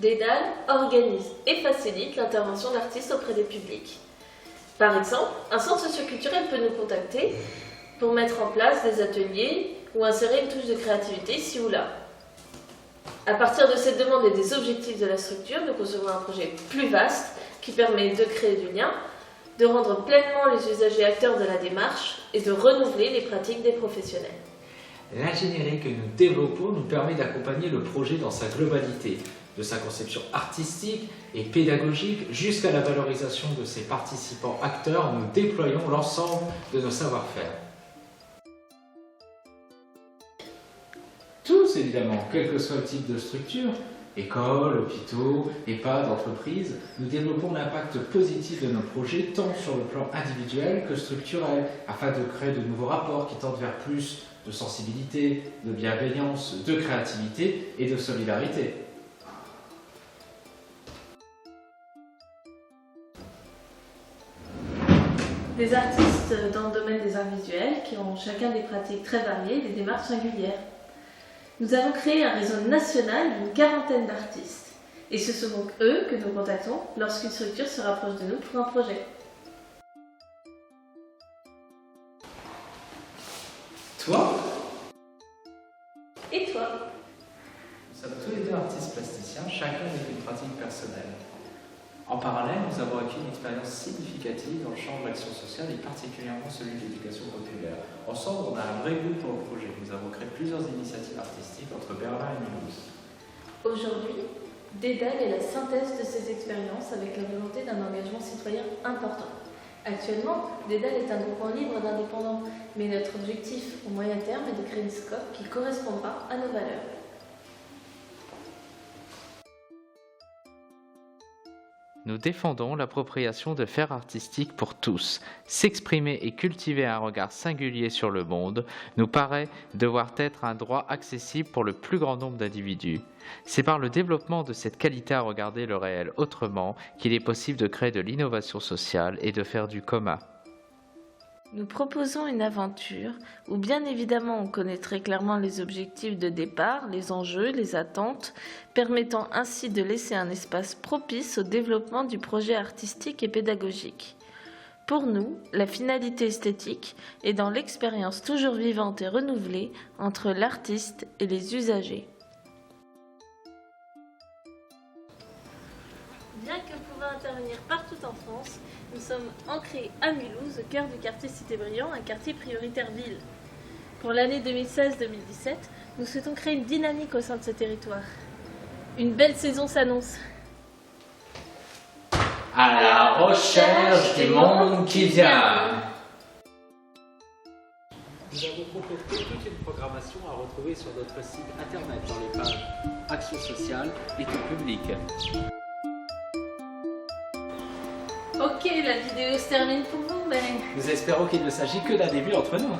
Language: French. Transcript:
Dédale organise et facilite l'intervention d'artistes auprès des publics. Par exemple, un centre socioculturel peut nous contacter pour mettre en place des ateliers ou insérer une touche de créativité ici ou là. À partir de cette demande et des objectifs de la structure, nous concevons un projet plus vaste qui permet de créer du lien, de rendre pleinement les usagers acteurs de la démarche et de renouveler les pratiques des professionnels. L'ingénierie que nous développons nous permet d'accompagner le projet dans sa globalité, de sa conception artistique et pédagogique jusqu'à la valorisation de ses participants acteurs. Nous déployons l'ensemble de nos savoir-faire. Tous évidemment, quel que soit le type de structure, écoles, hôpitaux, EHPAD, entreprises, nous développons l'impact positif de nos projets tant sur le plan individuel que structurel, afin de créer de nouveaux rapports qui tendent vers plus de sensibilité, de bienveillance, de créativité et de solidarité. Des artistes dans le domaine des arts visuels qui ont chacun des pratiques très variées et des démarches singulières. Nous avons créé un réseau national d'une 40aine d'artistes. Et ce sont donc eux que nous contactons lorsqu'une structure se rapproche de nous pour un projet. Toi ? Et toi ? Nous sommes tous les deux artistes plasticiens, chacun avec une pratique personnelle. En parallèle, nous avons acquis une expérience significative dans le champ de l'action sociale et particulièrement celui de l'éducation populaire. Ensemble, on a un vrai goût pour le projet. Nous avons créé plusieurs initiatives artistiques entre Berlin et Mulhouse. Aujourd'hui, Dédale est la synthèse de ces expériences avec la volonté d'un engagement citoyen important. Actuellement, Dédale est un groupement libre d'indépendants, mais notre objectif au moyen terme est de créer une scope qui correspondra à nos valeurs. Nous défendons l'appropriation de faire artistique pour tous. S'exprimer et cultiver un regard singulier sur le monde nous paraît devoir être un droit accessible pour le plus grand nombre d'individus. C'est par le développement de cette qualité à regarder le réel autrement qu'il est possible de créer de l'innovation sociale et de faire du commun. Nous proposons une aventure où bien évidemment on connaît très clairement les objectifs de départ, les enjeux, les attentes, permettant ainsi de laisser un espace propice au développement du projet artistique et pédagogique. Pour nous, la finalité esthétique est dans l'expérience toujours vivante et renouvelée entre l'artiste et les usagers. Bien que pouvant intervenir partout en France, nous sommes ancrés à Mulhouse, au cœur du quartier Cité-Briand, un quartier prioritaire ville. Pour l'année 2016-2017, nous souhaitons créer une dynamique au sein de ce territoire. Une belle saison s'annonce. À la recherche du monde qui vient. Nous avons concocté toute une programmation à retrouver sur notre site internet dans les pages Action sociale et tout public. Ok, la vidéo se termine pour vous, mais... Nous espérons qu'il ne s'agit que d'un début entre nous.